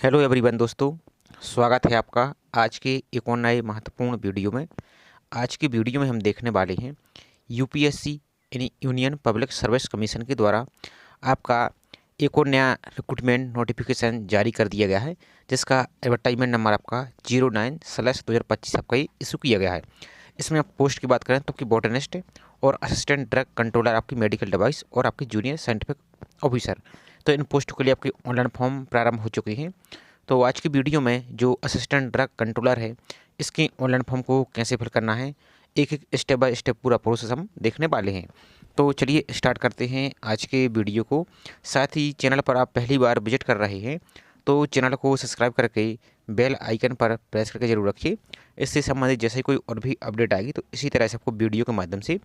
Hello everyone दोस्तों, स्वागत है आपका आज के एक और नए महत्वपूर्ण वीडियो में। आज की वीडियो में हम देखने वाले हैं यूपीएससी यानी यूनियन पब्लिक सर्विस कमीशन के द्वारा आपका एक और नया रिक्रूटमेंट नोटिफिकेशन जारी कर दिया गया है, जिसका एडवर्टाइजमेंट नंबर आपका 09/2025 आपका इशू किया गया है। इसमें आप पोस्ट की बात करें तो आपकी बॉटनिस्ट और असिस्टेंट ड्रग कंट्रोलर, आपकी मेडिकल डिवाइस और आपकी जूनियर साइंटिफिक ऑफिसर। तो इन पोस्टों के लिए आपके ऑनलाइन फॉर्म प्रारंभ हो चुके हैं। तो आज की वीडियो में जो असिस्टेंट ड्रग कंट्रोलर है, इसके ऑनलाइन फॉर्म को कैसे फिल करना है, एक एक स्टेप बाय स्टेप पूरा प्रोसेस हम देखने वाले हैं। तो चलिए स्टार्ट करते हैं आज के वीडियो को। साथ ही चैनल पर आप पहली बार विजिट कर रहे हैं तो चैनल को सब्सक्राइब करके बेल आइकन पर प्रेस करके जरूर रखिए। इससे संबंधित जैसे कोई और भी अपडेट आएगी तो इसी तरह से आपको वीडियो के माध्यम से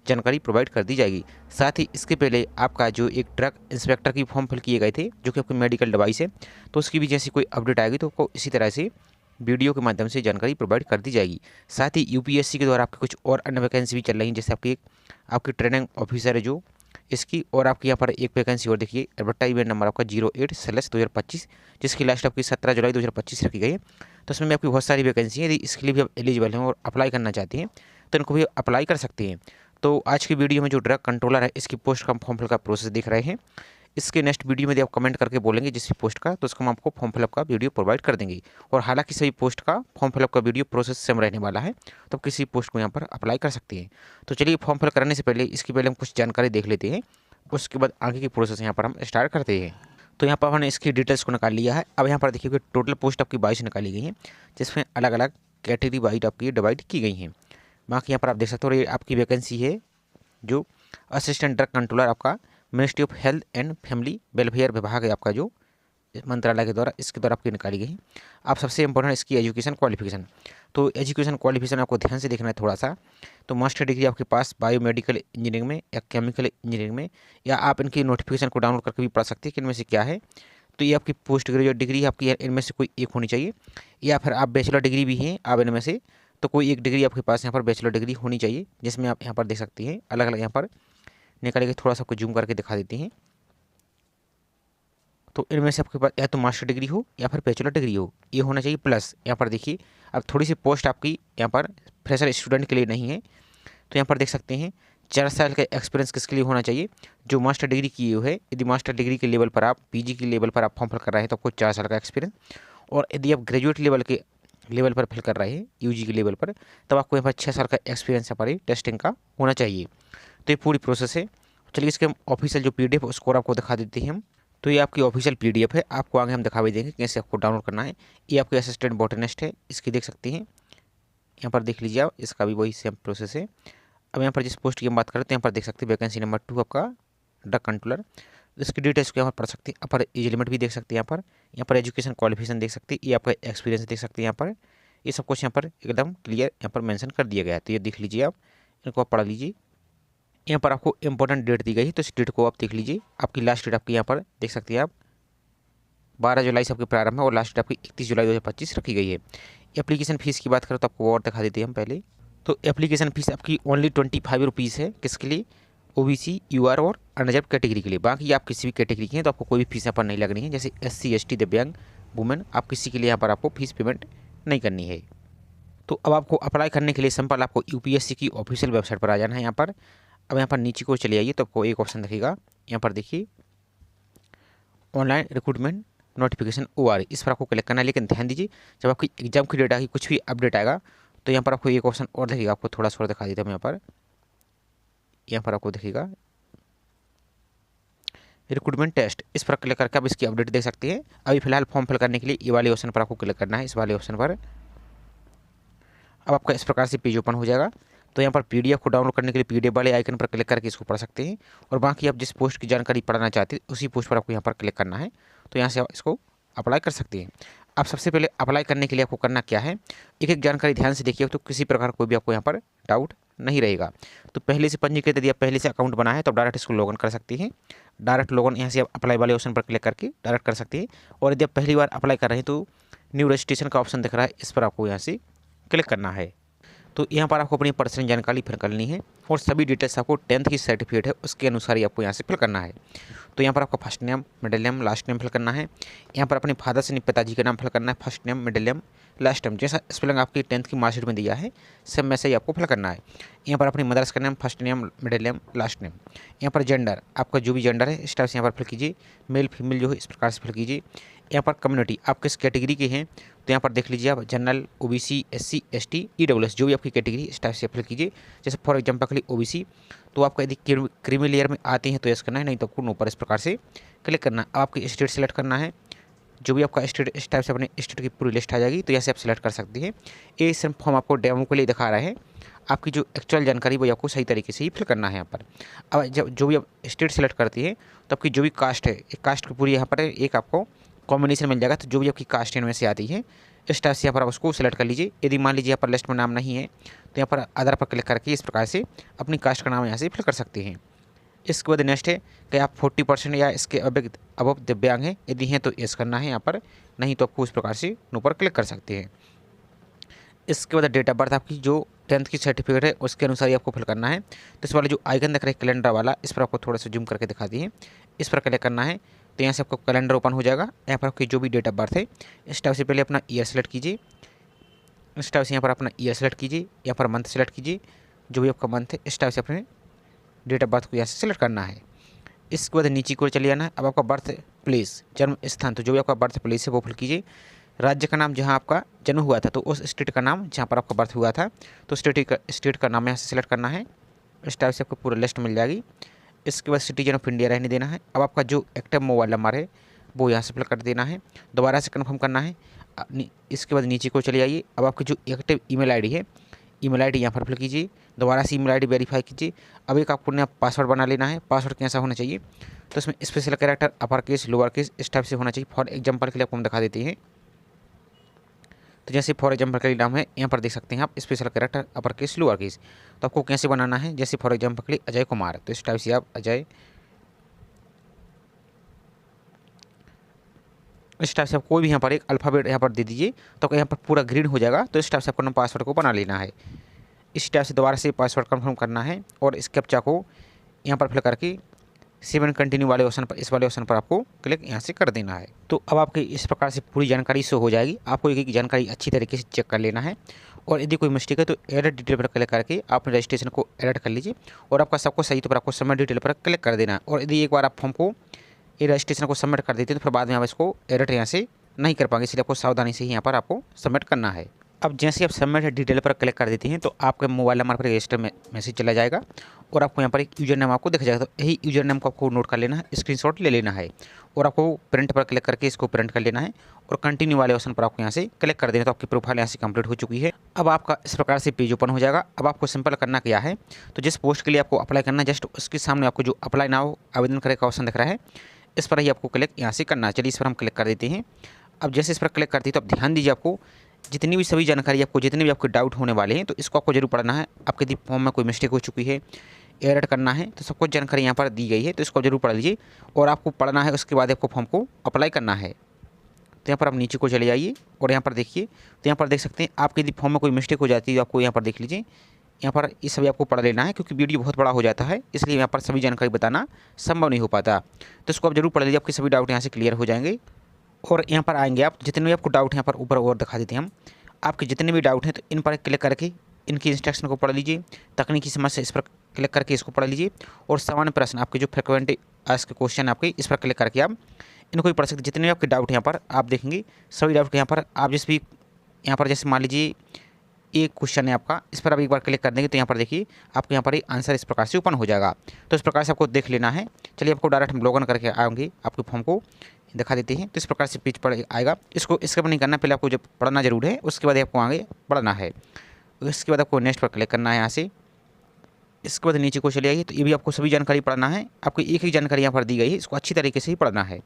जानकारी प्रोवाइड कर दी जाएगी। साथ ही इसके पहले आपका जो एक ड्रग इंस्पेक्टर की फॉर्म फिल किए गए थे, जो कि आपकी मेडिकल डिवाइस है, तो उसकी भी जैसी कोई अपडेट आएगी तो आपको इसी तरह से वीडियो के माध्यम से जानकारी प्रोवाइड कर दी जाएगी। साथ ही यूपीएससी के द्वारा आपकी कुछ और अन्य वैकेंसी भी चल रही हैं, जैसे आपकी ट्रेनिंग ऑफिसर है जो इसकी, और आपकी यहाँ पर एक वैकेंसी और देखिए, एडवर्टाइजमेंट नंबर आपका 08/2025, जिसकी लास्ट आपकी 17 जुलाई 2025 रखी गई है। तो इसमें भी आपकी बहुत सारी वैकेंसी है। यदि इसके लिए भी आप एलिजिबल हैं और अप्लाई करना चाहते हैं तो इनको भी अप्लाई कर सकते हैं। तो आज की वीडियो में जो ड्रग कंट्रोलर है, इसकी पोस्ट का हम फॉर्म फिल का प्रोसेस देख रहे हैं। इसके नेक्स्ट वीडियो में यदि आप कमेंट करके बोलेंगे जिस भी पोस्ट का, तो उसको हम आपको फॉर्म फिलअप का वीडियो प्रोवाइड कर देंगे। और हालांकि सभी पोस्ट का फॉर्म फिलअप का वीडियो प्रोसेस सेम रहने वाला है, तो आप किसी पोस्ट को यहाँ पर अप्लाई कर सकते हैं। तो चलिए फॉर्म फिल करने से पहले इसकी पहले हम कुछ जानकारी देख लेते हैं, उसके बाद आगे की प्रोसेस यहाँ पर हम स्टार्ट करते हैं। तो यहाँ पर हमने इसकी डिटेल्स को निकाल लिया है। अब यहाँ पर देखिए कि टोटल पोस्ट आपकी 22 निकाली गई हैं, जिसमें अलग अलग कैटेगरी वाइज आपकी डिवाइड की गई हैं। बाकी यहाँ पर आप देख सकते हो, और ये आपकी वैकेंसी है जो असिस्टेंट ड्रग कंट्रोलर, आपका ministry of health and family welfare विभाग है आपका, जो मंत्रालय के द्वारा इसके द्वारा आपकी निकाली गई है। आप सबसे इंपॉर्टेंट इसकी एजुकेशन क्वालिफिकेशन, तो एजुकेशन क्वालिफिकेशन आपको ध्यान से देखना है थोड़ा सा। तो मास्टर डिग्री आपके पास बायोमेडिकल इंजीनियरिंग में या केमिकल इंजीनियरिंग में, या आप इनकी नोटिफिकेशन को डाउनलोड करके भी पढ़ सकते हैं कि इनमें से क्या है। तो ये आपकी पोस्ट ग्रेजुएट डिग्री आपकी इनमें से कोई एक होनी चाहिए, या फिर आप बैचलर डिग्री भी हैं आप इनमें से, तो कोई एक डिग्री आपके पास यहाँ पर बैचलर डिग्री होनी चाहिए, जिसमें आप यहाँ पर देख सकते हैं अलग अलग यहाँ पर निकाल के थोड़ा सा आपको जूम करके दिखा देते हैं। तो इनमें से आपके पास या तो मास्टर डिग्री हो या फिर बैचलर डिग्री हो, ये होना चाहिए। प्लस यहाँ पर देखिए, अब थोड़ी सी पोस्ट आपकी यहाँ पर फ्रेशर स्टूडेंट के लिए नहीं है, तो यहाँ पर देख सकते हैं 4 साल का एक्सपीरियंस किसके लिए होना चाहिए, जो मास्टर डिग्री किए हुए है। यदि मास्टर डिग्री के लेवल पर आप पीजी के लेवल पर आप फॉर्म फिल कर रहे हैं तो आपको 4 साल का एक्सपीरियंस, और यदि आप ग्रेजुएट लेवल पर फिल कर रहे हैं यूजी के लेवल पर, तब आपको यहाँ पर 6 साल का एक्सपीरियंस यहाँ पर टेस्टिंग का होना चाहिए। तो ये पूरी प्रोसेस है। चलिए इसके हम ऑफिशियल जो पीडीएफ उसको आपको दिखा देते हैं हम। तो ये आपकी ऑफिशियल पीडीएफ है, आपको आगे हम दिखा भी देंगे कैसे आपको डाउनलोड करना है। ये आपकी असिस्टेंट बॉटनिस्ट है, इसकी देख सकते हैं, यहाँ पर देख लीजिए आप, इसका भी वही सेम प्रोसेस है। अब यहाँ पर जिस पोस्ट की हम बात करते हैं, यहाँ पर देख सकते हैं वैकेंसी नंबर 2 आपका ड्रग कंट्रोलर। इसकी डिटेल्स को यहाँ पर पढ़ सकते हैं। अपर एज लिमिट भी देख सकते हैं, यहाँ पर एजुकेशन क्वालिफिकेशन देख सकते हैं, ये आपका एक्सपीरियंस देख सकते हैं। यहाँ पर ये सब कुछ यहाँ पर एकदम क्लियर यहाँ पर मेंशन कर दिया गया है। तो ये देख लीजिए आप, इनको आप पढ़ लीजिए। यहाँ पर आपको इंपॉर्टेंट डेट दी गई है, तो इस डेट को आप देख लीजिए। आपकी लास्ट डेट आपकी यहाँ पर देख सकते हैं आप 12 जुलाई से आपकी प्रारंभ है, और लास्ट डेट आपकी 31 जुलाई 2025 रखी गई है। एप्लीकेशन फ़ीस की बात करें तो आपको और दिखा देते हैं हम पहले। तो एप्लीकेशन फ़ीस आपकी ओनली 25 रुपीज़ है। किसके लिए? ओबीसी, यूआर और अनरिजर्व कैटेगरी के लिए। बाकी आप किसी भी कैटेगरी के हैं तो आपको कोई भी फीस यहाँ पर नहीं लगनी है, जैसे एससी, एसटी, दिव्यांग, वुमेन, आप किसी के लिए यहाँ पर आपको फीस पेमेंट नहीं करनी है। तो अब आपको अप्लाई करने के लिए सिंपल आपको यूपीएससी की ऑफिशियल वेबसाइट पर आ जाना है। यहाँ पर अब यहाँ पर नीचे को चले आइए तो आपको एक ऑप्शन दिखेगा, यहाँ पर देखिए ऑनलाइन रिक्रूटमेंट नोटिफिकेशन OR, इस पर आपको क्लिक करना है। लेकिन ध्यान दीजिए, जब आपकी एग्जाम की डेट आएगी, कुछ भी अपडेट आएगा, तो यहाँ पर आपको एक ऑप्शन और दिखेगा, आपको थोड़ा सा और दिखा देता हूँ। यहाँ पर आपको दिखेगा रिक्रूटमेंट टेस्ट, इस पर क्लिक करके आप इसकी अपडेट देख सकते हैं। अभी फिलहाल फॉर्म फिल करने के लिए ये वाले ऑप्शन पर आपको क्लिक करना है, इस वाले ऑप्शन पर। अब आपका इस प्रकार से पेज ओपन हो जाएगा। तो यहाँ पर पीडीएफ को डाउनलोड करने के लिए पीडीएफ वाले आइकन पर क्लिक करके इसको पढ़ सकते हैं, और बाकी आप जिस पोस्ट की जानकारी पढ़ना चाहते हैं उसी पोस्ट पर आपको यहाँ पर क्लिक करना है। तो यहाँ से आप इसको अप्लाई कर सकते हैं। अब सबसे पहले अप्लाई करने के लिए आपको करना क्या है, एक एक जानकारी ध्यान से देखिए, तो किसी प्रकार कोई भी आपको यहाँ पर डाउट नहीं रहेगा। तो पहले से पंजीकृत, यदि आप पहले से अकाउंट बना है तो डायरेक्ट इसको लॉगिन कर सकते हैं। डायरेक्ट लॉगिन यहाँ से आप अप्लाई वाले ऑप्शन पर क्लिक करके डायरेक्ट कर सकते हैं। और यदि आप पहली बार अप्लाई कर रहे हैं तो न्यू रजिस्ट्रेशन का ऑप्शन दिख रहा है, इस पर आपको यहाँ से क्लिक करना है। तो यहाँ पर आपको अपनी पर्सनल जानकारी फिल करनी है और सभी डिटेल्स आपको 10th की सर्टिफिकेट है उसके अनुसार ही आपको यहाँ से फिल करना है। तो यहाँ पर आपका first name, middle name, last name fill करना है। यहाँ पर अपने फादर से पिताजी का नाम फिल करना है, first name, middle name, last name, जैसा स्पेलिंग आपकी 10th की मार्कशीट में दिया है सेम वैसे ही आपको फिल करना है। यहाँ पर अपनी मदर्स का name, first name, middle name, last name. यहाँ पर जेंडर, आपका जो भी जेंडर है इस टाइप से यहाँ पर फिल कीजिए, मेल फीमेल जो है इस प्रकार से फिल कीजिए। यहाँ पर कम्युनिटी आप किस कैटेगरी के हैं तो यहाँ पर देख लीजिए आप general, OBC, SC, ST, EWS जो भी आपकी कैटेगरी इस टाइप से फिल कीजिए। जैसे फॉर एग्जांपल के लिए ओबीसी, तो आपका यदि क्रीमी लेयर में आते हैं तो यस करना है, नहीं तो आपको नो पर इस प्रकार से क्लिक करना है। अब आपकी स्टेट सेलेक्ट करना है, जो भी आपका स्टेट इस टाइप से अपने स्टेट की पूरी लिस्ट आ जाएगी, तो यहाँ से आप सेलेक्ट कर सकती हैं। ये सिर्फ हम आपको डेमो के लिए दिखा रहे हैं, आपकी जो एक्चुअल जानकारी वो आपको सही तरीके से ही फिल करना है यहाँ पर। अब जब जो भी आप स्टेट सेलेक्ट करती है तो आपकी जो भी कास्ट है, एक कास्ट की पूरी यहाँ पर एक आपको कॉम्बिनेशन मिल जाएगा। तो जो भी आपकी कास्ट इनमें से आती है इस टाइप से यहाँ पर आप उसको सेलेक्ट कर लीजिए। यदि मान लीजिए यहाँ पर लिस्ट में नाम नहीं है तो यहाँ पर आधार पर क्लिक करके इस प्रकार से अपनी कास्ट का नाम यहाँ से फिल कर सकते हैं। इसके बाद नेक्स्ट है कि आप 40% या इसके अबव दिव्यांग हैं, यदि हैं तो यस करना है यहाँ पर, नहीं तो आपको उस प्रकार से नो पर क्लिक कर सकते हैं। इसके बाद डेट ऑफ बर्थ आपकी जो 10th की सर्टिफिकेट है उसके अनुसार ही आपको फिल करना है। तो इस वाला जो आइकन दिख रहा है कैलेंडर वाला, इस पर आपको थोड़ा सा जूम करके दिखा दिए, इस पर क्लिक करना है तो यहाँ से आपको कैलेंडर ओपन हो जाएगा। यहाँ पर आपकी जो भी डेट ऑफ बर्थ है इस टाइप से पहले अपना ईयर सेलेक्ट कीजिए, इस टाइप से यहाँ पर अपना ईयर सेलेक्ट कीजिए, यहाँ पर मंथ सेलेक्ट कीजिए, जो भी आपका मंथ है इस टाइप से अपने डेट ऑफ बर्थ को यहाँ से सिलेक्ट करना है। इसके बाद नीचे को चले जाना है। अब आपका बर्थ प्लेस, जन्म स्थान, तो जो भी आपका बर्थ प्लेस है वो फिल कीजिए। राज्य का नाम जहाँ आपका जन्म हुआ था तो उस स्टेट का नाम जहाँ पर आपका बर्थ हुआ था तो स्टेट का नाम यहाँ से सिलेक्ट करना है। इस टाइप से आपको पूरा लिस्ट मिल जाएगी। इसके बाद सिटीजन ऑफ इंडिया रहने देना है। अब आपका जो एक्टिव मोबाइल नंबर है वो यहाँ से फिल कर देना है, दोबारा से कन्फर्म करना है। इसके बाद नीचे को चले आइए। अब आपकी जो एक्टिव ईमेल आईडी है, ईमेल आईडी यहाँ पर फिल कीजिए, दोबारा से ईमेल आईडी वेरीफाई कीजिए। अब एक आपको नया पासवर्ड बना लेना है। पासवर्ड कैसा होना चाहिए तो इसमें special character, upper case, lower case इस टाइप से होना चाहिए। फॉर एग्जांपल के लिए आपको हम दिखा देते हैं। तो जैसे फॉर एग्जांपल के लिए नाम है, यहाँ पर देख सकते हैं आप special character, upper case, lower case. तो आपको कैसे बनाना है, जैसे फॉर एग्जांपल के लिए अजय कुमार, तो इस टाइप से आप अजय, इस टाइप से आप कोई भी यहाँ पर एक अल्फ़ाबेट यहाँ पर दे दीजिए तो यहाँ पर पूरा ग्रीन हो जाएगा। तो इस टाइप से आपको पासवर्ड को बना लेना है। इस टाइप से दोबारा से पासवर्ड कंफर्म करना है और इस कैप्चा को यहाँ पर फिल करके 7 कंटिन्यू वाले ऑप्शन पर, इस वाले ऑप्शन पर आपको क्लिक यहाँ से कर देना है। तो अब आपकी इस प्रकार से पूरी जानकारी शो हो जाएगी। आपको एक जानकारी अच्छी तरीके से चेक कर लेना है और यदि कोई मिस्टेक है तो एडिट डिटेल पर क्लिक करके आप रजिस्ट्रेशन को एडिट कर लीजिए और आपका सबको सही तो पर आपको सबमिट डिटेल पर क्लिक कर देना है। और यदि एक बार आप फॉर्म को ये रजिस्ट्रेशन को सबमिट कर देते हैं तो फिर बाद में आप इसको एडिट यहाँ से नहीं कर पाएंगे, इसलिए आपको सावधानी से ही यहाँ पर आपको सबमिट करना है। अब जैसे आप सबमिट डिटेल पर क्लिक कर देते हैं तो आपके मोबाइल नंबर पर रजिस्टर मैसेज चला जाएगा और आपको यहाँ पर एक यूजर नेम आपको दिख जाएगा। तो यही यूजर नेम को आपको नोट कर लेना है, स्क्रीनशॉट ले लेना है और आपको प्रिंट पर क्लिक करके इसको प्रिंट कर लेना है और कंटिन्यू वाले ऑप्शन पर आपको यहाँ से क्लिक कर देना। तो आपकी प्रोफाइल यहाँ से कंप्लीट हो चुकी है। अब आपका इस प्रकार से पेज ओपन हो जाएगा। अब आपको सिंपल करना क्या है, तो जिस पोस्ट के लिए आपको अप्लाई करना है जस्ट उसके सामने आपको जो अप्लाई नाउ आवेदन करे का ऑप्शन दिख रहा है, इस पर ही आपको क्लिक यहाँ से करना है। चलिए इस पर हम क्लिक कर देते हैं। अब जैसे इस पर क्लिक करते हैं तो आप ध्यान दीजिए, आपको जितनी भी सभी जानकारी आपको जितने भी आपके डाउट होने वाले हैं तो इसको आपको जरूर पढ़ना है। आपके यदि फॉर्म में कोई मिस्टेक हो चुकी है, एडिट करना है, तो सब कुछ जानकारी यहाँ पर दी गई है, तो इसको जरूर पढ़ लीजिए और आपको पढ़ना है। उसके बाद आपको फॉर्म को अप्लाई करना है। तो यहाँ पर आप नीचे को चले जाइए और यहाँ पर देखिए, तो यहाँ पर देख सकते हैं आपके यदि फॉर्म में कोई मिस्टेक हो जाती है तो आपको यहाँ पर देख लीजिए, यहाँ पर ये सभी आपको पढ़ लेना है क्योंकि वीडियो बहुत बड़ा हो जाता है, इसलिए यहाँ पर सभी जानकारी बताना संभव नहीं हो पाता। तो इसको आप जरूर पढ़ लीजिए, आपके सभी डाउट यहाँ से क्लियर हो जाएंगे। और यहाँ पर आएंगे आप, जितने भी आपको डाउट हैं यहाँ पर ऊपर और दिखा देते हैं हम, आपके जितने भी डाउट हैं तो इन पर क्लिक करके इनकी इंस्ट्रक्शन को पढ़ लीजिए। तकनीकी समस्या इस पर क्लिक करके इसको पढ़ लीजिए और सामान्य प्रश्न आपके जो फ्रिक्वेंट आस्क्ड क्वेश्चन आपके, इस पर क्लिक करके आप इनको भी पढ़ सकते। जितने भी आपके डाउट यहाँ पर आप देखेंगे सभी डाउट यहाँ पर आप जिस भी यहाँ पर जैसे मान लीजिए एक क्वेश्चन है आपका, इस पर आप एक बार क्लिक कर देंगे तो यहाँ पर देखिए आपको यहाँ पर आंसर इस प्रकार से ओपन हो जाएगा। तो इस प्रकार से आपको देख लेना है। चलिए आपको डायरेक्ट हम लॉगिन करके आएंगे, आपके फॉर्म को दिखा देते हैं। तो इस प्रकार से पेज पर आएगा। इसको स्किप नहीं करना, पहले आपको जब पढ़ना जरूर है, उसके बाद आपको आगे पढ़ना है। इसके बाद आपको नेक्स्ट पर क्लिक करना है यहाँ से। इसके बाद नीचे को चले आइए, तो ये भी आपको सभी जानकारी पढ़ना है। आपको एक जानकारी यहाँ पर दी गई है, इसको अच्छी तरीके से ही पढ़ना है।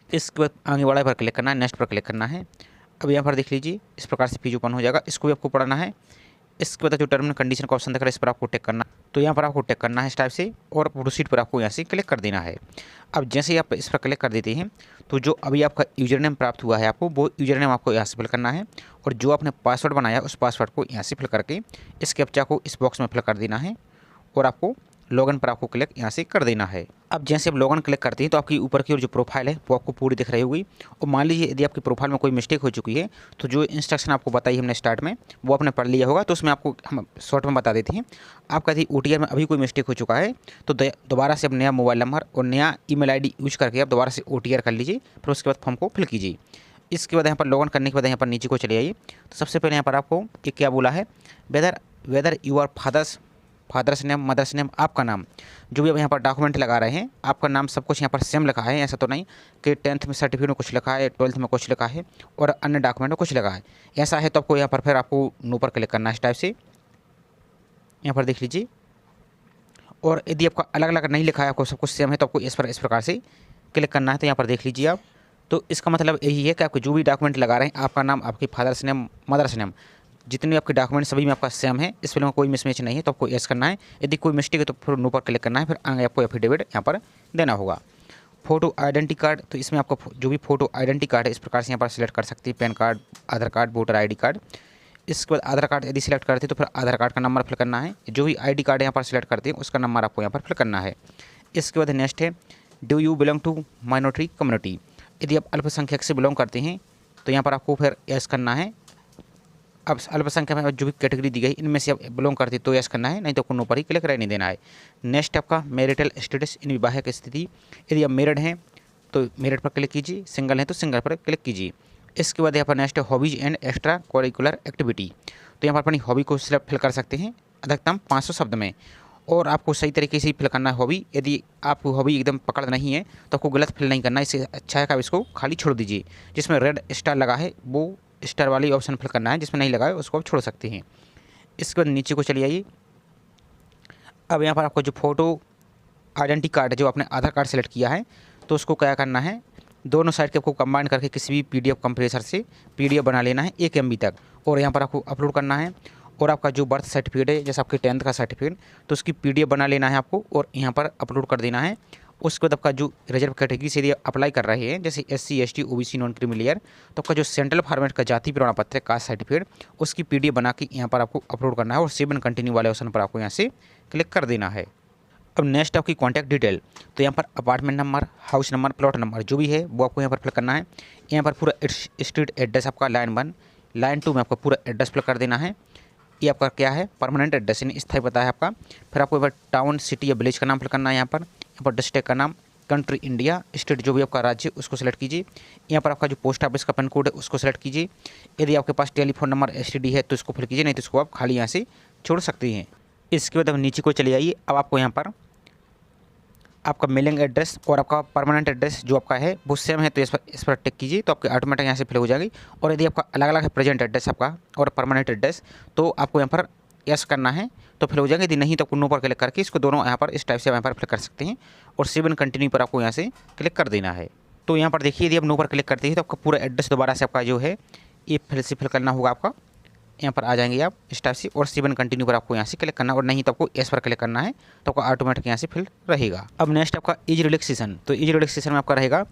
इसके बाद आगे वाला पर क्लिक करना है, नेक्स्ट पर क्लिक करना है। अब यहाँ पर देख लीजिए इस प्रकार से पेज ओपन हो जाएगा, इसको भी आपको पढ़ना है। इसके बाद जो टर्म एंड कंडीशन का ऑप्शन दिख रहा है इस पर आपको टिक करना है। तो यहाँ पर आपको टिक करना है इस टाइप से और प्रोसीड पर आपको यहाँ से क्लिक कर देना है। अब जैसे ही आप इस पर क्लिक कर देते हैं तो जो अभी आपका यूजर नेम प्राप्त हुआ है आपको, वो यूजर नेम आपको यहाँ से फिल करना है और जो आपने पासवर्ड बनाया उस पासवर्ड को यहाँ से फिल करके इस कैप्चा को इस बॉक्स में फिल कर देना है और आपको लॉगिन पर आपको क्लिक यहाँ से कर देना है। अब जैसे आप लॉगिन क्लिक करते हैं तो आपकी ऊपर की ओर जो प्रोफाइल है वो आपको पूरी दिख रही होगी। और मान लीजिए यदि आपकी प्रोफाइल में कोई मिस्टेक हो चुकी है तो जो इंस्ट्रक्शन आपको बताई हमने स्टार्ट में वो आपने पढ़ लिया होगा, तो उसमें आपको हम शॉर्ट में बता देते हैं। आपका यदि OTR में अभी कोई मिस्टेक हो चुका है तो दोबारा से आप नया मोबाइल नंबर और नया ईमेल ID यूज करके आप दोबारा से OTR कर लीजिए, फिर उसके बाद फॉर्म को फिल कीजिए। इसके बाद यहाँ पर लॉगिन करने के बाद यहाँ पर नीचे को चले आइए। तो सबसे पहले यहाँ पर आपको ये क्या बोला है, whether you are father's name, mother's name, आपका नाम जो भी अब यहाँ पर डॉक्यूमेंट लगा रहे हैं आपका नाम सब कुछ यहाँ पर सेम लिखा है। ऐसा तो नहीं कि 10th में सर्टिफिकेट में कुछ लिखा है, 12th में कुछ लिखा है और अन्य डॉक्यूमेंट में कुछ लिखा है। ऐसा है तो आपको यहाँ पर फिर आपको नो पर क्लिक करना है इस टाइप से, यहाँ पर देख लीजिए। और यदि आपका अलग अलग नहीं लिखा है, आपको सब कुछ सेम है, तो आपको इस प्रकार से क्लिक करना है। तो यहाँ पर देख लीजिए आप, तो इसका मतलब यही है कि आपको जो भी डॉक्यूमेंट लगा रहे हैं आपका नाम, आपकी फादर्स नेम, मदर्स नेम, जितने भी आपके डॉक्यूमेंट सभी में आपका सेम है, इस फिल्म में कोई मिसमैच नहीं है, तो आपको यस करना है। यदि कोई मिस्टेक है तो फिर नो पर क्लिक करना है, फिर आगे आपको एफिडेविट यहाँ पर देना होगा। फोटो आइडेंटिटी कार्ड, तो इसमें आपको जो भी फोटो आइडेंटिटी कार्ड है इस प्रकार से यहाँ पर सिलेक्ट कर सकते हैं, पैन कार्ड, आधार कार्ड, वोटर ID कार्ड। इसके बाद आधार कार्ड यदि सिलेक्ट करते हैं तो फिर आधार कार्ड का नंबर फिल करना है। जो भी ID कार्ड यहाँ पर सिलेक्ट करते हैं उसका नंबर आपको यहाँ पर फिल करना है। इसके बाद नेक्स्ट है do you belong to minority community, यदि आप अल्पसंख्यक से बिलोंग करते हैं तो यहाँ पर आपको फिर यस करना है। अब अल्पसंख्यक में जो भी कैटेगरी दी गई इनमें से आप बिलोंग करते तो यस करना है, नहीं तो नो पर ही क्लिक रहने देना है। नेक्स्ट आपका मैरिटल स्टेटस, इन विवाहिक स्थिति, यदि आप मैरिड हैं तो मैरिड पर क्लिक कीजिए, सिंगल हैं तो सिंगल पर क्लिक कीजिए। इसके बाद यहाँ पर नेक्स्ट है hobbies and extra curricular activity, तो यहाँ पर अपनी हॉबी को सिलेक्ट फिल कर सकते हैं अधिकतम 500 शब्द में, और आपको सही तरीके से फिल करना है हॉबी। यदि आपको हॉबी एकदम पकड़ नहीं है तो आपको गलत फिल नहीं करना है, इससे अच्छा है कि आप इसको खाली छोड़ दीजिए। जिसमें रेड स्टार लगा है वो स्टार वाली ऑप्शन फिल करना है, जिसमें नहीं लगा है उसको आप छोड़ सकते हैं। इसके बाद नीचे को चले आइए। अब यहाँ पर आपको जो फोटो आइडेंटिटी कार्ड है, जो आपने आधार कार्ड सेलेक्ट किया है, तो उसको क्या करना है, दोनों साइड के आपको कंबाइन करके किसी भी PDF कंप्रेसर से PDF बना लेना है 1 MB तक, और यहाँ पर आपको अपलोड करना है। और आपका जो बर्थ सर्टिफिकेट है, जैसे आपके 10th का सर्टिफिकेट, तो उसकी PDF बना लेना है आपको और यहाँ पर अपलोड कर देना है। उसके बाद आपका जो रिजर्व कैटेगरी से यदि अप्लाई कर रहे हैं, जैसे SC ST OBC non creamy layer, तो आपका जो सेंट्रल फॉर्मेट का जाति प्रमाण पत्र है, कास्ट सर्टिफिकेट, उसकी PDF बना के यहाँ पर आपको अपलोड करना है और सेव एंड कंटिन्यू वाले ऑप्शन पर आपको यहाँ से क्लिक कर देना है। अब नेक्स्ट आपकी कॉन्टैक्ट डिटेल, तो यहाँ पर apartment number, house number, plot number जो भी है वो आपको यहाँ पर फिल करना है। यहाँ पर पूरा स्ट्रीट एड्रेस आपका लाइन 1, लाइन 2 में आपका पूरा एड्रेस फिल कर देना है। ये आपका क्या है, परमानेंट एड्रेस यानी स्थायी पता है आपका। फिर आपको यहाँ पर टाउन, सिटी या विलेज का नाम फिल करना है। यहाँ पर डिस्ट्रिक्ट का नाम, कंट्री इंडिया, स्टेट जो भी आपका राज्य है उसको सेलेक्ट कीजिए। यहाँ पर आपका जो पोस्ट ऑफिस का पिन कोड है उसको सेलेक्ट कीजिए। यदि आपके पास टेलीफोन नंबर STD है तो इसको फिल कीजिए, नहीं तो इसको आप खाली यहाँ से छोड़ सकते हैं। इसके बाद अब नीचे को चले आइए। अब आपको यहाँ पर आपका मेलिंग एड्रेस और आपका परमानेंट एड्रेस जो आपका है वो सेम है, तो इस पर टिक कीजिए, तो आपके ऑटोमेटिक यहाँ से फिल हो जाएगी। और यदि आपका अलग अलग है प्रेजेंट एड्रेस आपका और परमानेंट एड्रेस, तो आपको यहाँ पर यस करना है तो फिल हो जाएंगे। यदि नहीं तो आपको नो पर क्लिक करके इसको दोनों यहाँ पर इस टाइप से यहाँ पर फिल कर सकते हैं और सेव एंड कंटिन्यू पर आपको यहाँ से क्लिक कर देना है। तो यहाँ पर देखिए, यदि आप नो पर क्लिक करते हैं तो आपका पूरा एड्रेस दोबारा से आपका जो है ये फिर से फिल करना होगा। आपका यहाँ पर आ जाएंगे आप इस टाइप से, और सेव एंड कंटिन्यू पर आपको यहाँ से क्लिक करना, और नहीं तो आपको एस पर क्लिक करना है तो आपका ऑटोमेटिक यहाँ से फिल रहेगा। अब नेक्स्ट आपका एज रिलैक्सेशन, तो एज रिलैक्सेशन में आपका रहेगा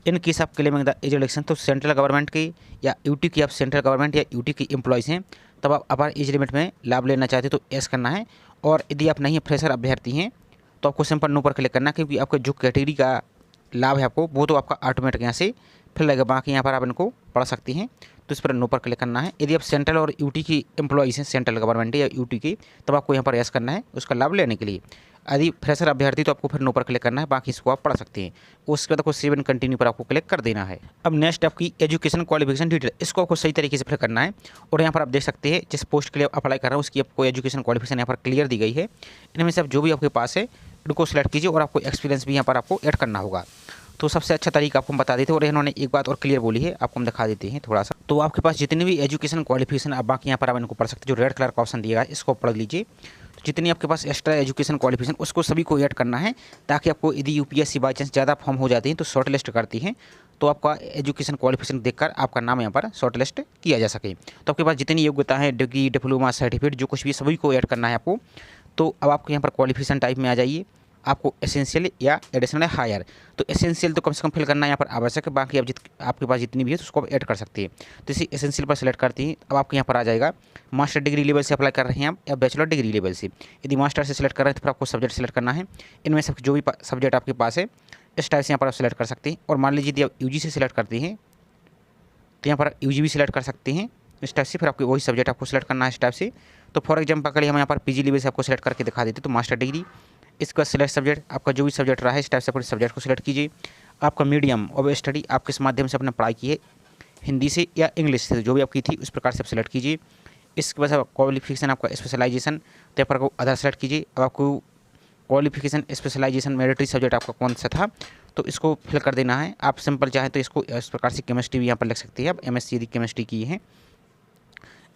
इन केस आप क्लेमिंग द एज रिलैक्सेशन, तो सेंट्रल गवर्नमेंट की या यूटी की, आप सेंट्रल गवर्नमेंट या यूटी की एम्प्लॉइज़ हैं तब आप अपर एज लिमिट में लाभ लेना चाहते हो तो एस करना है। और यदि आप नहीं फ्रेशर अभ्यर्थी हैं तो आपको सिंपल नो पर क्लिक करना है, क्योंकि आपका जो कैटेगरी का लाभ है आपको वो तो आपका ऑटोमेटिक यहाँ से फिल रहेगा, बाकी यहाँ पर आप इनको पढ़ सकती हैं, तो इस पर नो पर क्लिक करना है। यदि आप सेंट्रल और यूटी की एम्प्लॉइज़ हैं, सेंट्रल गवर्नमेंट या यूटी की, तब आपको यहाँ पर यस करना है उसका लाभ लेने के लिए। यदि फ्रेशर अभ्यर्थी तो आपको फिर नो पर क्लिक करना है, बाकी इसको आप पढ़ सकते हैं। उसके बाद आपको सेव एंड कंटिन्यू पर आपको क्लिक कर देना है। अब नेक्स्ट आपकी एजुकेशन क्वालिफिकेशन डिटेल, इसको आपको सही तरीके से फिल करना है। और यहाँ पर आप देख सकते हैं जिस पोस्ट के लिए अप्लाई कर रहे हैं उसकी आपको एजुकेशन क्वालिफिकेशन यहाँ पर क्लियर दी गई है। इनमें से आप जो भी आपके पास है उनको सिलेक्ट कीजिए, और आपको एक्सपीरियंस भी यहाँ पर आपको ऐड करना होगा। तो सबसे अच्छा तरीका आपको हम बता देते हैं, और इन्होंने एक बात और क्लियर बोली है, आपको हम दिखा देते हैं थोड़ा सा। तो आपके पास जितनी भी एजुकेशन क्वालिफिकेशन आप बाकी यहाँ पर आप इनको पढ़ सकते हैं, जो रेड कलर का ऑप्शन दिया है इसको पढ़ लीजिए। तो जितनी आपके पास एक्स्ट्रा एजुकेशन क्वालिफिकेशन उसको सभी को ऐड करना है, ताकि आपको यदि UPSC बाई चांस ज़्यादा फॉर्म हो जाते हैं तो शॉर्ट लिस्ट करती हैं, तो आपका एजुकेशन क्वालिफिकेशन देखकर आपका नाम यहाँ पर शॉर्ट लिस्ट किया जा सके। तो आपके पास जितनी योग्यता है, डिग्री, डिप्लोमा, सर्टिफिकेट जो कुछ भी सभी को ऐड करना है आपको। तो अब आपको यहाँ पर क्वालिफिकेशन टाइप में आ जाइए, आपको एसेंशियल या एडिशनल हायर। तो एसेंशियल तो कम से कम फिल करना यहाँ पर आवश्यक है, बाकी आप आपके पास जितनी भी है तो उसको आप ऐड कर सकते हैं। तो इसी एसेंशियल पर सेलेक्ट करते हैं। अब आपको यहाँ पर आ जाएगा मास्टर डिग्री लेवल से अप्लाई कर रहे हैं आप या बैचलर डिग्री लेवल से। यदि मास्टर से सेलेक्ट कर रहे हैं तो फिर आपको सब्जेक्ट सेलेक्ट करना है। इनमें से जो भी सब्जेक्ट आपके पास है इस टाइप से यहाँ पर आप सेलेक्ट कर सकते हैं। और मान लीजिए यदि आप यूजी से सेलेक्ट करते हैं तो यहाँ पर यूजी भी सिलेक्ट कर सकते हैं इस टाइप से। फिर आपको वही सब्जेक्ट आपको सेलेक्ट करना है इस टाइप से। तो फॉर एग्जाम्पल के लिए हम यहाँ पर पीजी लेवल से आपको सेलेक्ट करके दिखा देते। तो मास्टर डिग्री, इसके बाद सिलेक्ट सब्जेक्ट, आपका जो भी सब्जेक्ट रहा है इस टाइप से अपने सब्जेक्ट को सिलेक्ट कीजिए। आपका मीडियम ऑफ स्टडी, आप किस माध्यम से अपने पढ़ाई की है, हिंदी से या इंग्लिश से, जो भी आपकी थी उस प्रकार से आप सिलेक्ट कीजिए। इसके बाद क्वालिफिकेशन आपका स्पेशलाइजेशन, तो यहाँ पर आपको आधार सेलेक्ट कीजिए। अब आपको क्वालिफिकेशन स्पेशलाइजेशन मैंडेटरी सब्जेक्ट आपका कौन सा था तो इसको फिल कर देना है। आप सिंपल चाहें तो इसको इस प्रकार से केमिस्ट्री भी यहाँ पर लिख सकते हैं। आप एमएससी यदि केमिस्ट्री की है।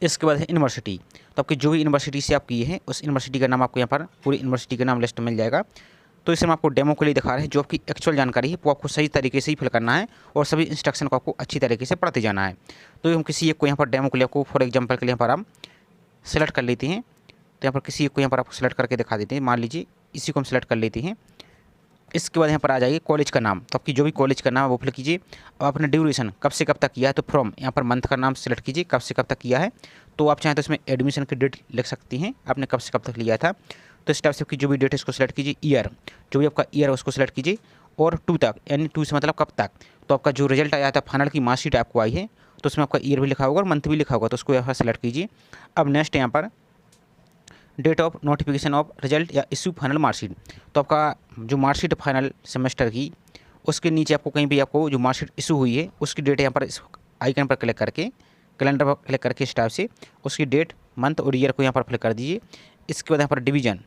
इसके बाद है यूनिवर्सिटी, तो आपकी जो भी यूनिवर्सिटी से आप की है उस यूनिवर्सिटी का नाम आपको यहाँ पर पूरी यूनिवर्सिटी का नाम लिस्ट मिल जाएगा। तो इसे हम आपको डेमो के लिए दिखा रहे हैं। जो आपकी एक्चुअल जानकारी है वो आपको सही तरीके से ही फिल करना है और सभी इंस्ट्रक्शन को आपको अच्छी तरीके से पढ़ते जाना है। तो हम किसी एक को यहाँ पर डेमो के लिए आपको फॉर एग्जाम्पल के लिए यहाँ पर हम सेलेक्ट कर लेते हैं। तो यहाँ पर किसी एक को यहाँ पर आपको सेलेक्ट करके दिखा देते हैं। मान लीजिए इसी को हम सेलेक्ट कर लेते हैं। इसके बाद यहाँ पर आ जाइए कॉलेज का नाम, तो आपकी जो भी कॉलेज का नाम है वो फिल कीजिए। अब आपने ड्यूरेशन कब से कब तक किया है तो फ्रॉम, यहाँ पर मंथ का नाम सेलेक्ट कीजिए कब से कब तक किया है। तो आप चाहें तो इसमें एडमिशन की डेट लिख सकती हैं, आपने कब से कब तक लिया था। तो इस टाइप से आपकी जो भी डेट है इसको सेलेक्ट कीजिए। ईयर, जो भी आपका ईयर है उसको सेलेक्ट कीजिए। और 2 तक, यानी 2 से मतलब कब तक। तो आपका जो रिजल्ट आया था फाइनल की मार्कशीट आपको आई है तो उसमें आपका ईयर भी लिखा होगा और मंथ भी लिखा होगा, तो उसको यहाँ सेलेक्ट कीजिए। अब नेक्स्ट यहाँ पर date of notification of result या इशू फाइनल मार्कशीट, तो आपका जो मार्कशीट फाइनल सेमेस्टर की उसके नीचे आपको कहीं भी आपको जो मार्कशीट इशू हुई है उसकी डेट यहाँ पर इस आइकन पर क्लिक करके, कैलेंडर पर क्लिक करके इस टाइप से उसकी डेट, मंथ और ईयर को यहाँ पर फिल कर दीजिए। इसके बाद यहाँ पर डिवीजन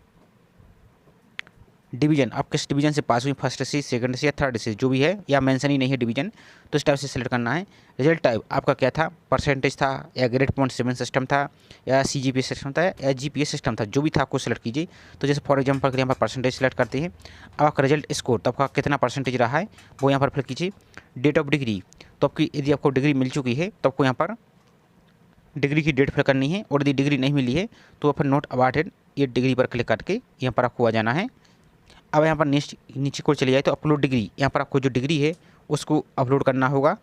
आप किस डिवीजन से पास हुई, फर्स्ट से, सेकंड से या थर्ड से, जो भी है या मेंशन ही नहीं है डिवीजन, तो इस टाइप से सिलेक्ट करना है। रिजल्ट टाइप आपका क्या था, परसेंटेज था या ग्रेड पॉइंट 7 सिस्टम था या सीजीपीए सिस्टम था या जीपीए सिस्टम था, जो भी था आपको सिलेक्ट कीजिए। तो जैसे फॉर एग्जांपल के लिए यहाँ पर परसेंटेज सेलेक्ट करते हैं। अब आपका रिजल्ट स्कोर, तो आपका कितना परसेंटेज रहा है वो यहाँ पर फिल कीजिए। डेट ऑफ डिग्री, तो आपकी यदि आपको डिग्री मिल चुकी है तो आपको यहाँ पर डिग्री की डेट फिल करनी है। और यदि डिग्री नहीं मिली है तो फिर नॉट अवार्डेड ये डिग्री पर क्लिक करके यहाँ पर आपको आ जाना है। अब यहाँ पर नीचे को चले जाए तो अपलोड डिग्री, यहाँ पर आपको जो डिग्री है उसको अपलोड करना होगा।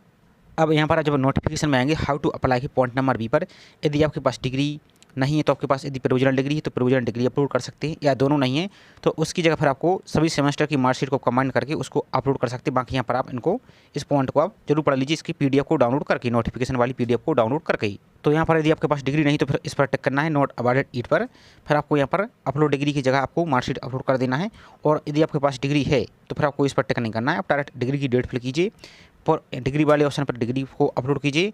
अब यहाँ पर जब नोटिफिकेशन में आएंगे हाउ टू अप्लाई के पॉइंट नंबर बी पर, यदि आपके पास डिग्री नहीं है तो आपके पास यदि प्रोविजनल डिग्री है तो प्रोविजनल डिग्री अपलोड कर सकते हैं, या दोनों नहीं है तो उसकी जगह फिर आपको सभी सेमेस्टर की मार्कशीट को कंबाइन करके उसको अपलोड कर सकते हैं। बाकी यहाँ पर आप इनको इस पॉइंट को आप जरूर पढ़ लीजिए, इसकी पीडीएफ को डाउनलोड करके, नोटिफिकेशन वाली पीडीएफ को डाउनलोड करके ही। तो यहाँ पर यदि आपके पास डिग्री नहीं तो फिर इस पर टिक करना है नॉट अवार्डेड इट पर, फिर आपको यहाँ पर अपलोड डिग्री की जगह आपको मार्कशीट अपलोड कर देना है। और यदि आपके पास डिग्री है तो फिर आपको इस पर टिक नहीं करना है, आप डायरेक्ट डिग्री की डेट फिल कीजिए। पर डिग्री वाले ऑप्शन पर डिग्री को अपलोड कीजिए।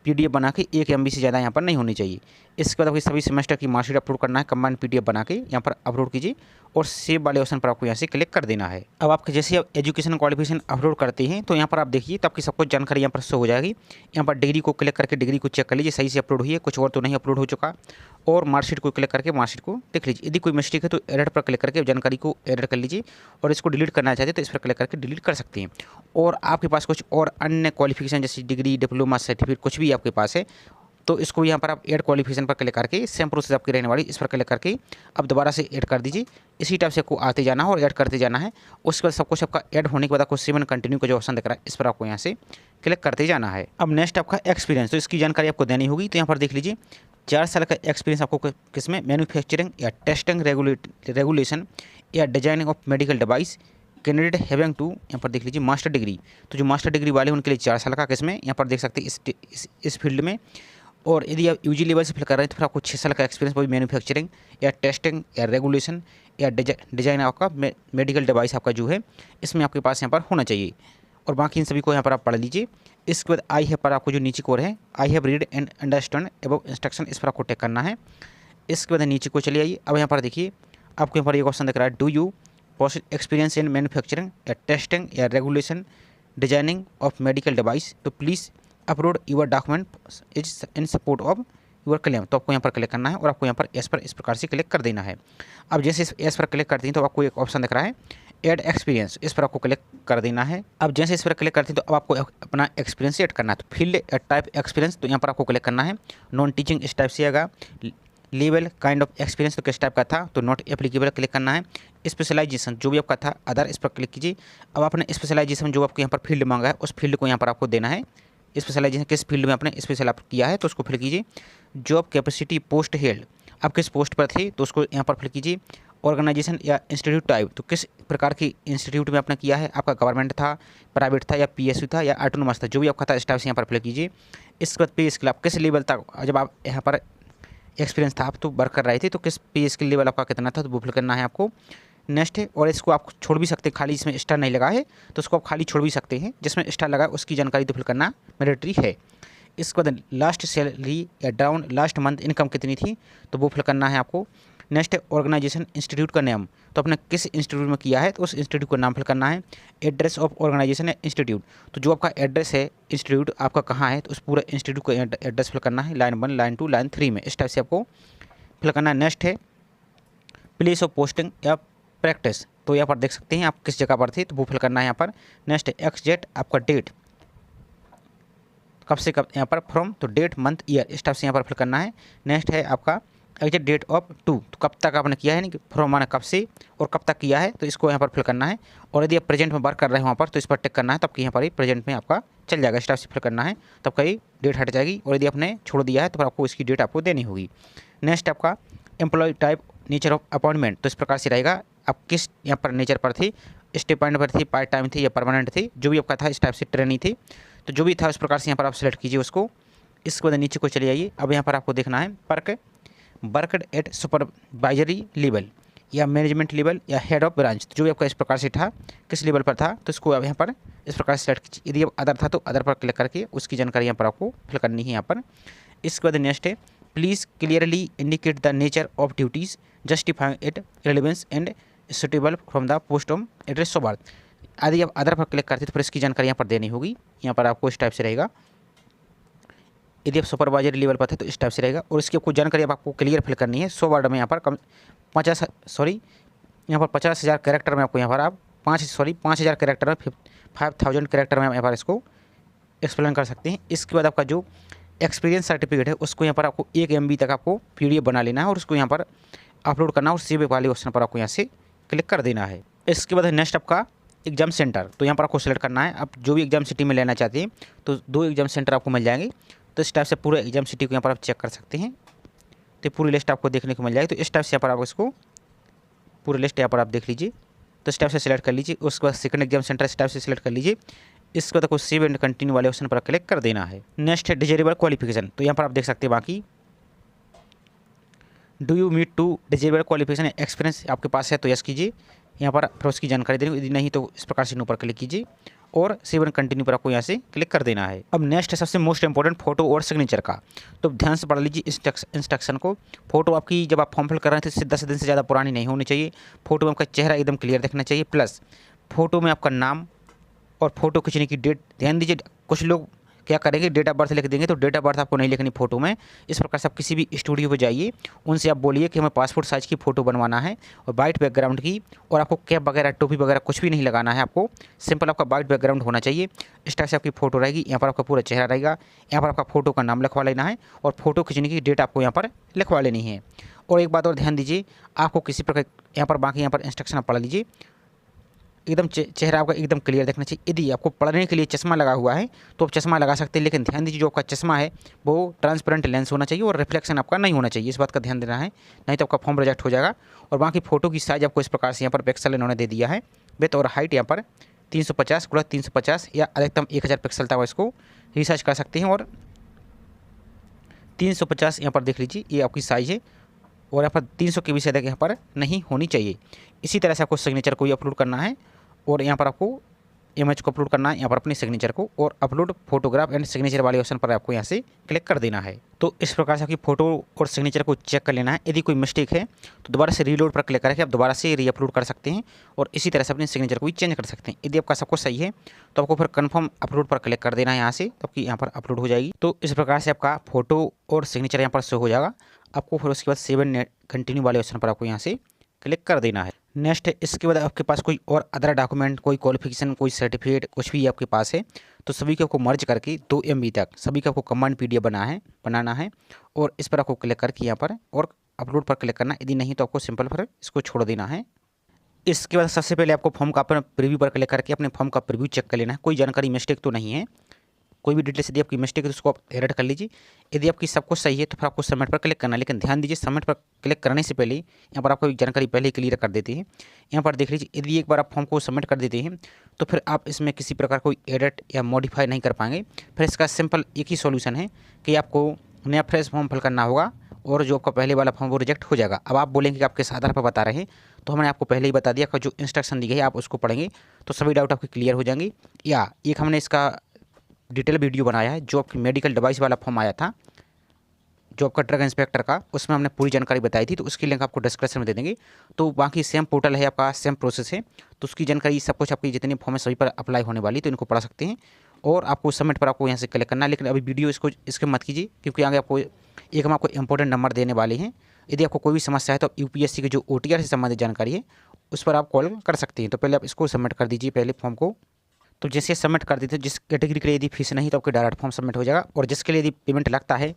पीडीएफ बना के 1 MB से ज़्यादा यहाँ पर नहीं होनी चाहिए। इसके बाद आपको सभी सेमेस्टर की मार्कशीट अपलोड करना है, कंबाइंड पीडीएफ बना के यहाँ पर अपलोड कीजिए और सेव वाले ऑप्शन पर आपको यहाँ से क्लिक कर देना है। अब आपके जैसे आप एजुकेशन क्वालिफिकेशन अपलोड करते हैं तो यहाँ पर आप देखिए तो आपकी सब कुछ जानकारी यहाँ पर शो हो जाएगी। यहाँ पर डिग्री को क्लिक करके डिग्री को चेक कर लीजिए सही से अपलोड हुई है, कुछ और तो नहीं अपलोड हो चुका। और मार्कशीट को क्लिक करके मार्कशीट को देख लीजिए, यदि कोई मिस्टेक है तो एडिट पर क्लिक करके जानकारी को एडिट कर लीजिए और इसको डिलीट करना चाहते हैं तो इस पर क्लिक करके डिलीट कर सकते हैं। और आपके पास कुछ और अन्य क्वालिफिकेशन जैसे डिग्री, डिप्लोमा, सर्टिफिकेट कुछ भी आपके पास है तो इसको यहाँ पर आप ऐड क्वालिफिकेशन पर क्लिक करके सेम प्रोसेस आपकी रहने वाली, इस पर क्लिक करके अब दोबारा से ऐड कर दीजिए। इसी टाइप से आपको आते जाना है और ऐड करते जाना है। उसके बाद सब कुछ आपका ऐड होने के बाद आपको सेव एंड कंटिन्यू का जो ऑप्शन दिख रहा है इस पर आपको यहाँ से क्लिक करते जाना है। अब नेक्स्ट आपका एक्सपीरियंस, तो इसकी जानकारी आपको देनी होगी। तो यहाँ पर देख लीजिए 4 साल का एक्सपीरियंस आपको किसमें, मैन्युफैक्चरिंग या टेस्टिंग, रेगुलेशन या designing of medical device, candidate having two, यहाँ पर देख लीजिए मास्टर डिग्री, तो जो मास्टर डिग्री वाले उनके लिए 4 साल का किसमें यहाँ पर देख सकते हैं इस फील्ड में। और यदि आप यूजी लेवल से फिल कर रहे हैं तो फिर आपको 6 साल का एक्सपीरियंस वही मैन्युफैक्चरिंग या टेस्टिंग या रेगुलेशन या डिजाइन आपका मेडिकल डिवाइस आपका जो है इसमें आपके पास यहाँ पर होना चाहिए। और बाकी इन सभी को यहाँ पर आप पढ़ लीजिए। इसके बाद आई हैव पर आपको जो नीचे कोर है I have read and understand above instruction, इस पर आपको टिक करना है। इसके बाद नीचे को चले आइए। अब यहाँ पर देखिए आपको यहाँ पर एक क्वेश्चन दिख रहा है, do you possess experience in manufacturing या टेस्टिंग या regulation designing of medical device, तो please upload your document is in support of your claim. तो आपको यहाँ पर क्लिक करना है और आपको यहाँ पर एस पर इस प्रकार से क्लिक कर देना है। अब जैसे एस पर क्लिक करते हैं तो आपको एक ऑप्शन दिख रहा है ऐड एक्सपीरियंस, इस पर आपको क्लिक कर देना है। अब जैसे इस पर क्लिक करते हैं तो अब आपको अपना एक्सपीरियंस ऐड करना है। तो फील्ड टाइप एक्सपीरियंस, तो यहाँ पर आपको क्लिक करना है। नॉन टीचिंग इस टाइप से आएगा, लेवल काइंड ऑफ एक्सपीरियंस तो किस टाइप का था, तो नॉट एप्लीकेबल क्लिक करना है। स्पेशलाइजेशन जो भी आपका था अदर, इस पर क्लिक कीजिए। अब आपने स्पेशलाइजेशन जो आपको यहाँ पर फील्ड मांगा है उस फील्ड को यहाँ पर आपको देना है। स्पेशलाइजेशन किस फील्ड में आपने स्पेशल आप किया है तो उसको फिल कीजिए। जॉब कैपेसिटी पोस्ट हेल्ड, आप किस पोस्ट पर थे तो उसको यहाँ पर फिल कीजिए। ऑर्गेनाइजेशन या इंस्टीट्यूट टाइप, तो किस प्रकार की इंस्टीट्यूट में आपने किया है, आपका गवर्नमेंट था, प्राइवेट था या पीएसयू था या ऑटोनोमस था, जो भी आपका था स्टाफ से यहाँ पर फिल कीजिए। इसके बाद पे स्किल आप किस लेवल तक जब आप यहाँ पर एक्सपीरियंस था, आप तो वर्क कर रहे थे तो किस पे स्किल लेवल आपका कितना था तो वो फिल करना है आपको। नेक्स्ट है, और इसको आप छोड़ भी सकते हैं, खाली इसमें स्टार नहीं लगा है तो उसको आप खाली छोड़ भी सकते हैं, जिसमें स्टार लगा उसकी जानकारी तो फिल करना मैंडेटरी है। इसके बाद लास्ट सैलरी या डाउन लास्ट मंथ इनकम कितनी थी तो वो फिल करना है आपको। नेक्स्ट है ऑर्गेनाइजेशन इंस्टीट्यूट का नाम, तो आपने किस इंस्टीट्यूट में किया है तो उस इंस्टीट्यूट का नाम फिल करना है। एड्रेस ऑफ ऑर्गेनाइजेशन या इंस्टीट्यूट, तो जो आपका एड्रेस है इंस्टीट्यूट आपका कहाँ है तो उस पूरे इंस्टीट्यूट का एड्रेस फिल करना है, लाइन 1 लाइन 2 लाइन 3 में, इस टाइप से आपको फिल करना है। नेक्स्ट है प्लेस ऑफ पोस्टिंग या प्रैक्टिस, तो यहाँ पर देख सकते हैं आप किस जगह पर थे तो वो फिल करना है यहाँ पर। नेक्स्ट है एक्सजेट, आपका डेट कब से कब यहाँ पर फ्रॉम, तो डेट मंथ ईयर इस टाइप से यहाँ पर फिल करना है। नेक्स्ट है आपका एग्जैक्ट डेट ऑफ टू, तो कब तक आपने किया है, नहीं फ्रॉम माना कब से और कब तक किया है तो इसको यहाँ पर फिल करना है। और यदि आप प्रेजेंट में वर्क कर रहे हो वहाँ पर तो इस पर टिक करना है, तब कि यहाँ पर ही प्रेजेंट में आपका चल जाएगा, इस टाइप से फिल करना है, तब कहीं डेट हट जाएगी। और यदि आपने छोड़ दिया है तो फिर आपको इसकी डेट आपको देनी होगी। नेक्स्ट आपका employ type nature of appointment, तो इस प्रकार से रहेगा आप किस यहाँ पर नेचर पर थी, स्टेपॉइंट पर थी, पार्ट टाइम थी या परमानेंट थी, जो भी आपका था इस टाइप से ट्रेनी थी, तो जो भी था उस प्रकार से यहाँ पर आप सेलेक्ट कीजिए उसको। इसके बाद नीचे को चले जाइए। अब यहाँ पर आपको देखना है वर्कड एट सुपरवाइजरी लेवल या मैनेजमेंट लेवल या हेड ऑफ ब्रांच, जो भी आपका इस प्रकार से था किस लेवल पर था तो इसको अब यहाँ पर इस प्रकार से सेलेक्ट कीजिए। यदि अदर था तो अदर पर क्लिक करके उसकी जानकारी यहाँ पर आपको फिल करनी है यहाँ पर। इसके बाद नेक्स्ट है please clearly indicate the nature of duties justifying it relevance and suitable from the post of address of birth. यदि आप अदर पर क्लिक करते तो फिर इसकी जानकारी यहाँ पर देनी होगी, यहाँ पर आपको इस टाइप से रहेगा। यदि आप सुपरवाइजरी लेवल पर थे तो इस टाइप से रहेगा। और इसकी आपको जानकारी अब आपको क्लियर फिल करनी है 100 वर्ड में, यहाँ पर कम 50,000 कैरेक्टर में आपको यहाँ पर आप 5,000 कैरेक्टर में 5,000 कैरेक्टर में यहाँ पर इसको एक्सप्लेन कर सकते हैं। इसके बाद आपका जो एक्सपीरियंस सर्टिफिकेट है उसको यहाँ पर आपको 1 MB तक आपको PDF बना लेना है और उसको यहाँ पर अपलोड करना है और सेव वाले ऑप्शन पर आपको यहाँ से क्लिक कर देना है। इसके बाद नेक्स्ट आपका एग्जाम सेंटर, तो यहाँ पर आपको सेलेक्ट करना है आप जो भी एग्जाम सिटी में लेना चाहते हैं तो 2 एग्जाम सेंटर आपको मिल जाएंगे। तो इस टाइप से पूरे एग्जाम सिटी को यहाँ पर आप चेक कर सकते हैं, तो पूरी लिस्ट आपको देखने को मिल जाएगी। तो इस टाइप से यहाँ पर आप इसको पूरी लिस्ट यहाँ पर आप देख लीजिए, तो इस टाइप से सिलेक्ट कर लीजिए। उसके बाद सेकंड एग्जाम सेंटर इस टाइप से सिलेक्ट कर लीजिए। इसके बाद आपको सेव एंड कंटिन्यू वाले ऑप्शन पर क्लिक कर देना है। नेक्स्ट है डिजेबल क्वालिफिकेशन, तो यहाँ पर आप देख सकते हैं बाकी do you meet to disable qualification experience आपके पास है तो यस कीजिए, यहाँ पर फिर उसकी जानकारी देनी, यदि नहीं तो इस प्रकार से नो पर क्लिक कीजिए और सेव एंड कंटिन्यू पर आपको यहाँ से क्लिक कर देना है। अब नेक्स्ट है सबसे मोस्ट इंपॉर्टेंट फोटो और सिग्नेचर का, तो ध्यान से पढ़ लीजिए इंस्ट्रक्शन को। फोटो आपकी जब आप फॉर्म फिल कर रहे थे 10 दिन से ज़्यादा पुरानी नहीं होनी चाहिए, फोटो में आपका चेहरा एकदम क्लियर दिखना चाहिए, प्लस फोटो में आपका नाम और फोटो खींचने की डेट ध्यान दीजिए। कुछ लोग क्या करेंगे डेट ऑफ बर्थ लिख देंगे, तो डेट ऑफ बर्थ आपको नहीं लिखनी फोटो में। इस प्रकार से आप किसी भी स्टूडियो पे जाइए, उनसे आप बोलिए कि हमें पासपोर्ट साइज़ की फ़ोटो बनवाना है और वाइट बैकग्राउंड की, और आपको कैप वगैरह टोपी वगैरह कुछ भी नहीं लगाना है, आपको सिंपल आपका वाइट बैकग्राउंड होना चाहिए। इस टाइप से आपकी फ़ोटो रहेगी, यहाँ पर आपका पूरा चेहरा रहेगा, यहाँ पर आपका फ़ोटो का नाम लिखवा लेना है और फोटो खींचने की डेट आपको यहाँ पर लिखवा लेनी है। और एक बात और ध्यान दीजिए, आपको किसी प्रकार यहाँ पर बाकी यहाँ पर इंस्ट्रक्शन आप पढ़ लीजिए, एकदम चेहरा आपका एकदम क्लियर देखना चाहिए। यदि आपको पढ़ने के लिए चश्मा लगा हुआ है तो आप चश्मा लगा सकते हैं, लेकिन ध्यान दीजिए जो आपका चश्मा है वो ट्रांसपेरेंट लेंस होना चाहिए और रिफ्लेक्शन आपका नहीं होना चाहिए, इस बात का ध्यान देना है, नहीं तो आपका फॉर्म रिजेक्ट हो जाएगा। और बाकी फ़ोटो की साइज़ आपको इस प्रकार से यहाँ पर पिक्सल इन्होंने दे दिया है, विड्थ और हाइट यहाँ पर 350x350 या अधिकतम 1000 पिक्सल तक इसको रिसर्च कर सकते हैं। और 350 यहाँ पर देख लीजिए ये आपकी साइज़ है, और यहाँ पर 300 के भी से अधिक यहाँ पर नहीं होनी चाहिए। इसी तरह से आपको सिग्नेचर को भी अपलोड करना है और यहाँ पर आपको इमेज को अपलोड करना है, यहाँ पर अपने सिग्नेचर को, और अपलोड फोटोग्राफ एंड सिग्नेचर वाले ऑप्शन पर आपको यहाँ से क्लिक कर देना है। तो इस प्रकार से आपकी फ़ोटो और सिग्नेचर को चेक कर लेना है। यदि कोई मिस्टेक है तो दोबारा से रीलोड पर क्लिक करके आप दोबारा से रीअपलोड कर सकते हैं और इसी तरह से अपने सिग्नेचर को भी चेंज कर सकते हैं। यदि आपका सब कुछ सही है तो आपको फिर कन्फर्म अपलोड पर क्लिक कर देना है यहाँ से, तो आपकी यहाँ पर अपलोड हो जाएगी। तो इस प्रकार से आपका फोटो और सिग्नेचर यहाँ पर शो हो जाएगा। आपको फिर उसके बाद सेव एंड कंटिन्यू वाले ऑप्शन पर आपको यहाँ से क्लिक कर देना है। नेक्स्ट है इसके बाद आपके पास कोई और अदर डॉक्यूमेंट, कोई क्वालिफिकेशन, कोई सर्टिफिकेट कुछ भी आपके पास है तो सभी को आपको मर्ज करके 2 MB तक सभी का आपको कम्बाइंड PDF बनाना है और इस पर आपको क्लिक करके यहाँ पर और अपलोड पर क्लिक करना, यदि नहीं तो आपको सिंपल पर इसको छोड़ देना है। इसके बाद सबसे पहले आपको फॉर्म का अपना प्रीव्यू पर क्लिक करके अपने फॉर्म का प्रीव्यू चेक कर लेना है, कोई जानकारी मिस्टेक तो नहीं है, कोई भी डिटेल्स यदि आपकी मिस्टेक है तो उसको आप एडिट कर लीजिए। यदि आपकी सब कुछ सही है तो फिर आपको सबमिट पर क्लिक करना है। लेकिन ध्यान दीजिए, सबमिट पर क्लिक करने से पहले यहाँ पर आपको एक जानकारी पहले ही क्लियर कर देते हैं। यहाँ पर देख लीजिए, यदि एक बार आप फॉर्म को सबमिट कर देते हैं तो फिर आप इसमें किसी प्रकार कोई एडिट या मॉडिफाई नहीं कर पाएंगे। फिर इसका सिंपल एक ही सॉल्यूशन है कि आपको नया फ्रेश फॉर्म फिल करना होगा और जो आपका पहले वाला फॉर्म वो रिजेक्ट हो जाएगा। अब आप बोलेंगे कि आप किस आधार पर बता रहे हैं, तो हमने आपको पहले ही बता दिया कि जो इंस्ट्रक्शन दी गई है आप उसको पढ़ेंगे तो सभी डाउट आपके क्लियर हो जाएंगे। या एक हमने इसका डिटेल वीडियो बनाया है, जो आपकी मेडिकल डिवाइस वाला फॉर्म आया था, जो आपका ड्रग इंस्पेक्टर का, उसमें हमने पूरी जानकारी बताई थी, तो उसकी लिंक आपको डिस्क्रिप्शन में दे देंगे। तो बाकी सेम पोर्टल है आपका, सेम प्रोसेस है, तो उसकी जानकारी सब कुछ आपकी जितनी फॉर्म है सभी पर अप्लाई होने वाली, तो इनको पढ़ सकते हैं। और आपको सबमिट पर आपको यहाँ से क्लिक करना है। लेकिन अभी वीडियो इसके मत कीजिए, क्योंकि आगे आपको एक हम आपको इंपॉर्टेंट नंबर देने वाले हैं। यदि आपको कोई भी समस्या है तो आप यूपीएससी के जो OTR से संबंधित जानकारी है उस पर आप कॉल कर सकते हैं। तो पहले आप इसको सबमिट कर दीजिए, पहले फॉर्म को। तो जैसे सबमिट कर देते, जिस कैटेगरी के लिए यदि फीस नहीं तो आपके डायरेक्ट फॉर्म सबमिट हो जाएगा, और जिसके लिए यदि पेमेंट लगता है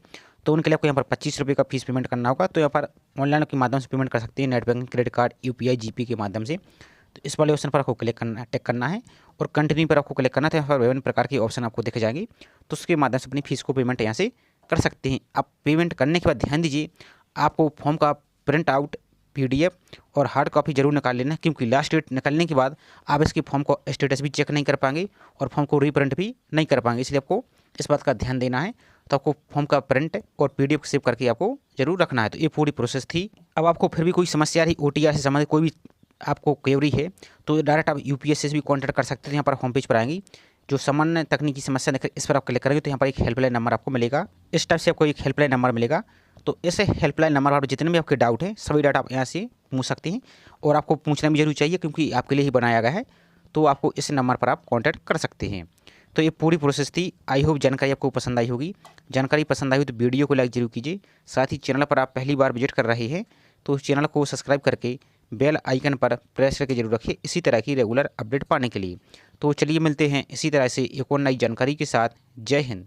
तो उनके लिए आपको यहाँ पर 25 रुपये का फीस पेमेंट करना होगा। तो यहाँ पर ऑनलाइन के माध्यम से पेमेंट कर सकते हैं, net banking, credit card, UPI, GP के माध्यम से। तो इस वाले ऑप्शन पर आपको क्लिक करना, टिक करना है और कंटिन्यू पर आपको क्लिक करना है। तो यहाँ पर विभिन्न प्रकार के ऑप्शन आपको दिख जाएंगे, तो उसके माध्यम से अपनी फीस को पेमेंट यहाँ से कर सकते हैं। आप पेमेंट करने के बाद ध्यान दीजिए, आपको फॉर्म का प्रिंट आउट, PDF और हार्ड कॉपी जरूर निकाल लेना, क्योंकि लास्ट डेट निकलने के बाद आप इसके फॉर्म को स्टेटस भी चेक नहीं कर पाएंगे और फॉर्म को रीप्रिंट भी नहीं कर पाएंगे, इसलिए आपको इस बात का ध्यान देना है। तो आपको फॉर्म का प्रिंट और PDF सेव करके आपको जरूर रखना है। तो ये पूरी प्रोसेस थी। अब आपको फिर भी कोई समस्या रही, OTR से संबंधित कोई भी आपको क्वेरी है, तो डायरेक्ट आप UPSC से भी कॉन्टैक्ट कर सकते हैं। यहाँ पर होम पेज पर आएंगी, जो सामान्य तकनीकी समस्या देख, इस पर आप क्लिक करेंगे तो यहाँ पर एक हेल्पलाइन नंबर आपको मिलेगा। इस टाइप से आपको एक हेल्पलाइन नंबर मिलेगा। तो इस हेल्पलाइन नंबर पर जितने भी आपके डाउट हैं सभी डाउट आप यहाँ से पूछ सकते हैं, और आपको पूछना भी जरूर चाहिए, क्योंकि आपके लिए ही बनाया गया है। तो आपको इस नंबर पर आप कॉन्टैक्ट कर सकते हैं। तो ये पूरी प्रोसेस थी। आई होप जानकारी आपको पसंद आई होगी। जानकारी पसंद आई हो तो वीडियो को लाइक जरूर कीजिए। साथ ही चैनल पर आप पहली बार विजिट कर रहे हैं तो उस चैनल को सब्सक्राइब करके बेल आइकन पर प्रेस करके जरूर रखिए, इसी तरह की रेगुलर अपडेट पाने के लिए। तो चलिए मिलते हैं इसी तरह से एक और नई जानकारी के साथ। जय हिंद।